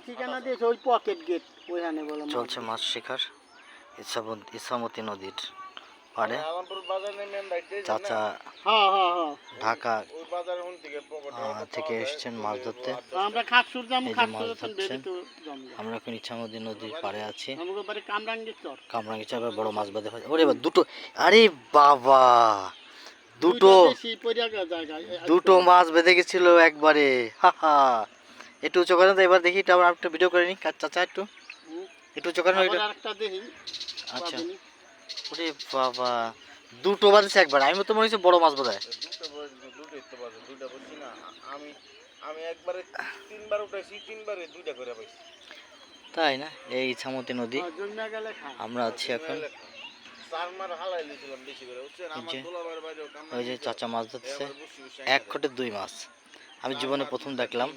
ঠিকানা দিয়েছে ওই পকেট গেট ওইখানে বলে চলছে মাছ শিকার ইসামতি নদীর পাড়ে। চাচা ঢাকা থেকে এসছেন মাছ ধরতে। আমরা খাকসুর যাবো, এই যে মাছ ধরছেন। আমরা এখন ইছামতি নদীর পাড়ে আছি। কামরাঙ্গি চর বড় মাছ বাঁধে। ওরে দুটো, আরে বাবা দুটো মাছ বেঁধে গেছিল একবারে। হাহা, একটু উঁচু করেন তো এবার দেখি। আবার একটু ভিডিও করে নি চাচা, একটু উঁচু করেন। আচ্ছা, ওরে বাবা দুটো বাজছে একবার। আমি তো মনে হচ্ছে বড় মাছ বোধ হয়। আমি একবারে 3 বার উঠাইছি, 3 বারে 2টা করে পাইছি। তাই না? এই ইছামতি নদী আমরা আছি এখন। ওই যে চাচা মাছ ধরছে, 1 খটে 2 মাছ। আমি জীবনে প্রথম দেখলাম।